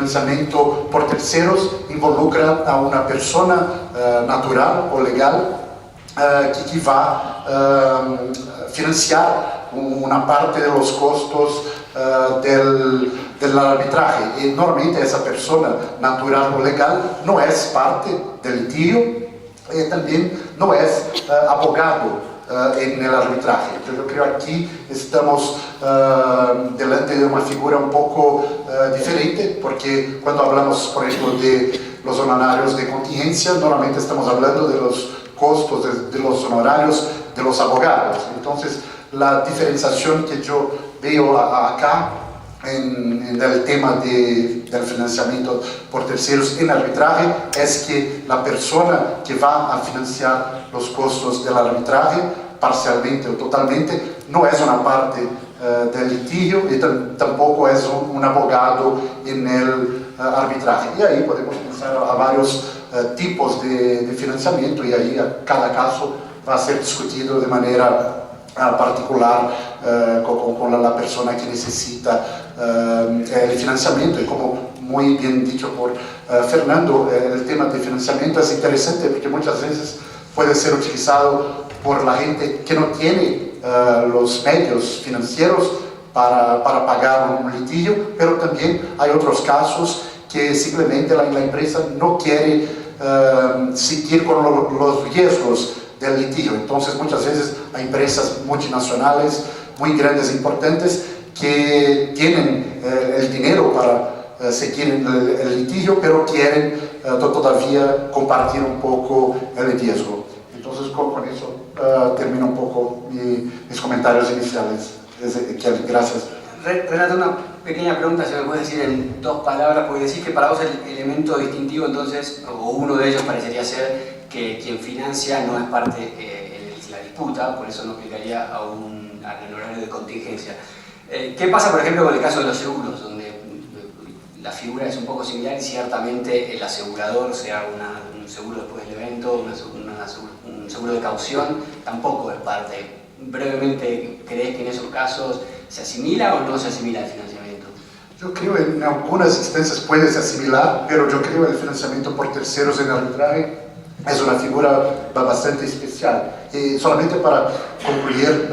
financiamiento por terceros involucra a una persona natural o legal que va a financiar una parte de los costos del arbitraje. Y normalmente esa persona natural o legal no es parte del litigio y también no es abogado en el arbitraje. Entonces yo creo que aquí estamos delante de una figura un poco diferente, porque cuando hablamos, por ejemplo, de los honorarios de contingencia, normalmente estamos hablando de los costos de los honorarios de los abogados. Entonces la diferenciación que yo veo acá en el tema del financiamiento por terceros en arbitraje es que la persona que va a financiar los costos del arbitraje parcialmente o totalmente no es una parte del litigio y tampoco es un abogado en el arbitraje. Y ahí podemos pensar a varios tipos de financiamiento, y ahí cada caso va a ser discutido de manera particular con la persona que necesita el financiamiento. Y como muy bien dicho por Fernando, el tema de financiamiento es interesante porque muchas veces puede ser utilizado por la gente que no tiene los medios financieros para pagar un litigio, pero también hay otros casos que simplemente la empresa no quiere seguir con los riesgos del litigio. Entonces muchas veces hay empresas multinacionales muy grandes e importantes que tienen el dinero para seguir el litigio, pero quieren todavía compartir un poco el riesgo. Entonces con eso termino un poco mis comentarios iniciales. Gracias. Renato, una pequeña pregunta, si me puedes decir en 2 palabras, porque decís que para vos el elemento distintivo entonces, o uno de ellos parecería ser que quien financia no es parte de la disputa, por eso no aplicaría al honorario de contingencia. ¿Qué pasa, por ejemplo, con el caso de los seguros, donde la figura es un poco similar y ciertamente el asegurador, sea un seguro después del evento, un seguro de caución, tampoco es parte? Brevemente, ¿crees que en esos casos se asimila o no se asimila el financiamiento? Yo creo que en algunas instancias puede se asimilar, pero yo creo que el financiamiento por terceros en arbitraje es una figura bastante especial. Y solamente para concluir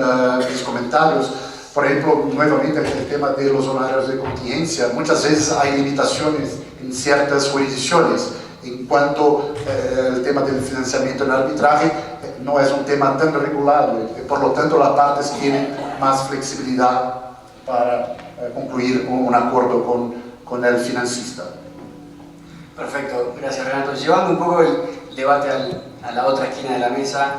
mis comentarios, por ejemplo, nuevamente el tema de los honorarios de contingencia, muchas veces hay limitaciones en ciertas jurisdicciones. En cuanto el tema del financiamiento en arbitraje no es un tema tan regulado, por lo tanto las partes tienen más flexibilidad para concluir un acuerdo con el financista. Perfecto, gracias Renato. Llevando un poco el debate a la otra esquina de la mesa,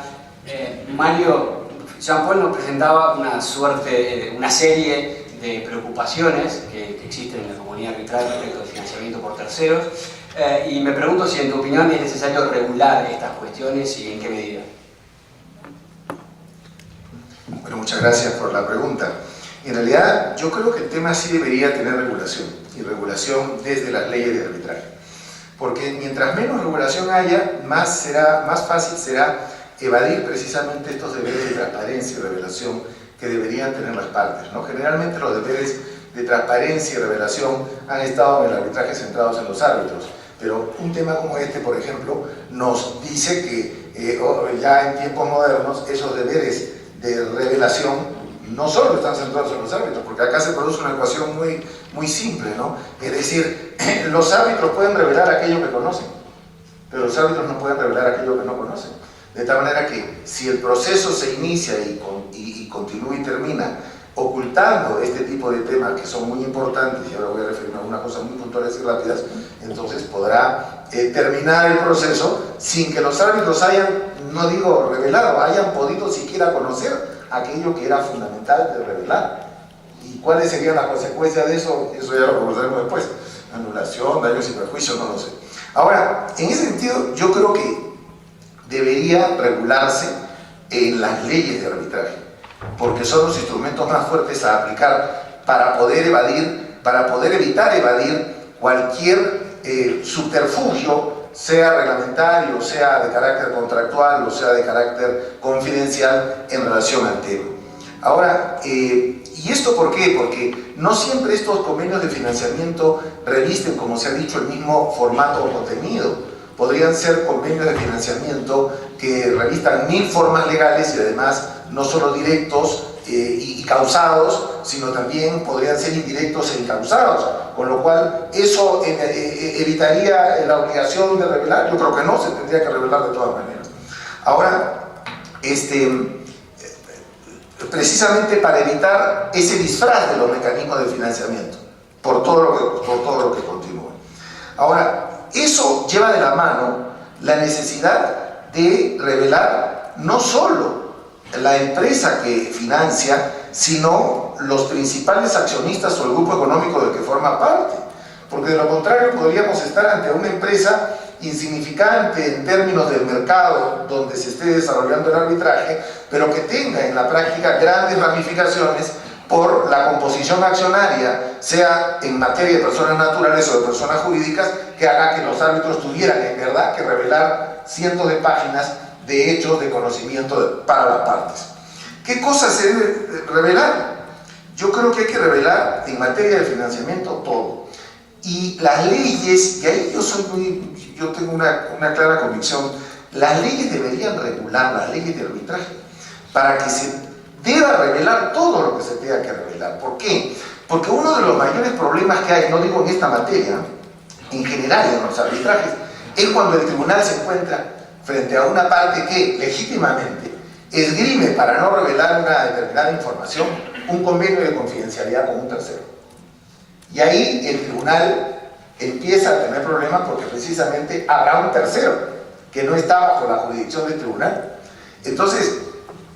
Mario, Jean-Paul nos presentaba una serie de preocupaciones que existen en la comunidad arbitral respecto al financiamiento por terceros, y me pregunto si en tu opinión es necesario regular estas cuestiones y en qué medida. Bueno, muchas gracias por la pregunta. En realidad, yo creo que el tema sí debería tener regulación, y regulación desde las leyes de arbitraje. Porque mientras menos regulación haya, más fácil será evadir precisamente estos deberes de transparencia y revelación que deberían tener las partes, ¿no? Generalmente los deberes de transparencia y revelación han estado en el arbitraje centrados en los árbitros, pero un tema como este, por ejemplo, nos dice que ya en tiempos modernos esos deberes de revelación no solo están centrados en los árbitros, porque acá se produce una ecuación muy simple, ¿no? Es decir, los árbitros pueden revelar aquello que conocen, pero los árbitros no pueden revelar aquello que no conocen. De tal manera que si el proceso se inicia y continúa y termina ocultando este tipo de temas que son muy importantes, y ahora voy a referirme a algunas cosas muy puntuales y rápidas, entonces podrá terminar el proceso sin que los árbitros hayan, no digo revelado, hayan podido siquiera conocer aquello que era fundamental de revelar. ¿Y cuáles serían las consecuencias de eso? Eso ya lo conversaremos después. Anulación, daños y perjuicios, no lo sé. Ahora, en ese sentido, yo creo que debería regularse en las leyes de arbitraje, porque son los instrumentos más fuertes a aplicar para poder evitar evadir cualquier subterfugio, sea reglamentario, sea de carácter contractual o sea de carácter confidencial en relación al tema. Ahora, y ¿Y esto por qué? Porque no siempre estos convenios de financiamiento revisten, como se ha dicho, el mismo formato o contenido. Podrían ser convenios de financiamiento que revistan 1000 formas legales y además no solo directos y causados, sino también podrían ser indirectos e incausados, con lo cual eso evitaría la obligación de revelar. Yo creo que no, se tendría que revelar de todas maneras. Ahora, precisamente para evitar ese disfraz de los mecanismos de financiamiento, por todo lo que continúa. Ahora, eso lleva de la mano la necesidad de revelar no solo la empresa que financia, sino los principales accionistas o el grupo económico del que forma parte, porque de lo contrario podríamos estar ante una empresa insignificante en términos del mercado donde se esté desarrollando el arbitraje, pero que tenga en la práctica grandes ramificaciones por la composición accionaria, sea en materia de personas naturales o de personas jurídicas, que haga que los árbitros tuvieran en verdad que revelar cientos de páginas de hechos de conocimiento para las partes. ¿Qué cosas se debe revelar? Yo creo que hay que revelar en materia de financiamiento todo. Y las leyes, y ahí yo tengo una clara convicción, las leyes deberían regular, las leyes de arbitraje, para que se deba revelar todo lo que se tenga que revelar. ¿Por qué? Porque uno de los mayores problemas que hay, no digo en esta materia, en general en los arbitrajes, es cuando el tribunal se encuentra frente a una parte que legítimamente esgrime para no revelar una determinada información un convenio de confidencialidad con un tercero. Y ahí el tribunal empieza a tener problemas porque precisamente habrá un tercero que no está bajo la jurisdicción del tribunal. Entonces,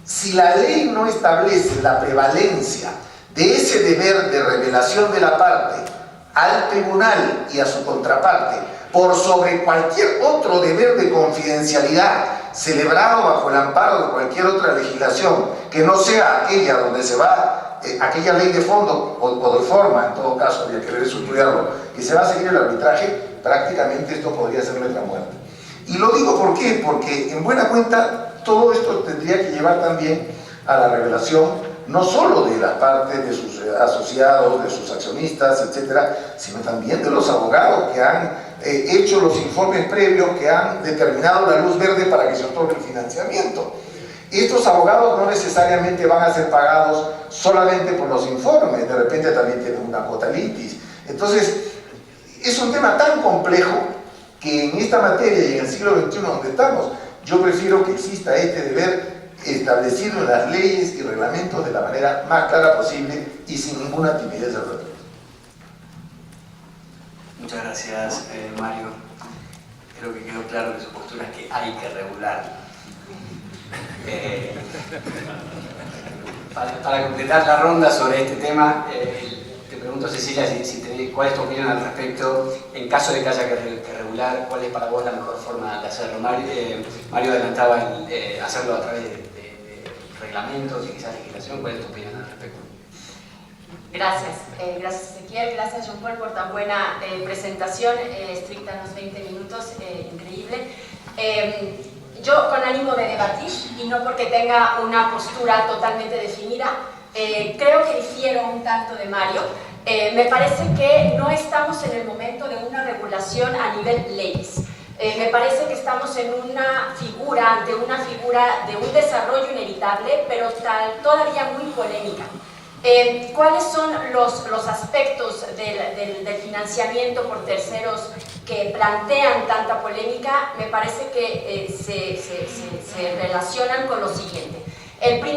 si la ley no establece la prevalencia de ese deber de revelación de la parte al tribunal y a su contraparte por sobre cualquier otro deber de confidencialidad celebrado bajo el amparo de cualquier otra legislación que no sea aquella donde se va, aquella ley de fondo o de forma, en todo caso habría que ver eso, estudiarlo, que se va a seguir el arbitraje, prácticamente esto podría ser letra muerta. Y lo digo ¿por qué? Porque en buena cuenta todo esto tendría que llevar también a la revelación no solo de la parte de sus asociados, de sus accionistas, etcétera, sino también de los abogados que han hecho los informes previos, que han determinado la luz verde para que se otorgue el financiamiento. Estos abogados no necesariamente van a ser pagados solamente por los informes, de repente también tienen una cuota litis. Entonces, es un tema tan complejo que en esta materia y en el siglo XXI donde estamos, yo prefiero que exista este deber establecido en las leyes y reglamentos de la manera más clara posible y sin ninguna timidez al respecto. Muchas gracias, Mario. Creo que quedó claro que su postura es que hay que regular. Para completar la ronda sobre este tema, te pregunto, Cecilia, ¿cuál es tu opinión al respecto? En caso de que haya que regular, ¿cuál es para vos la mejor forma de hacerlo? Mario adelantaba hacerlo a través de reglamentos y quizás legislación. ¿Cuál es tu opinión al respecto? Gracias. Gracias, Ezequiel. Gracias, Jean Paul, por tan buena presentación. Estricta en los 20 minutos. Increíble. Yo, con ánimo de debatir y no porque tenga una postura totalmente definida, creo que difiero un tanto de Mario. Me parece que no estamos en el momento de una regulación a nivel leyes. Me parece que estamos ante una figura de un desarrollo inevitable, pero todavía muy polémica. ¿Cuáles son los aspectos del financiamiento por terceros que plantean tanta polémica? Me parece que se relacionan con lo siguiente. El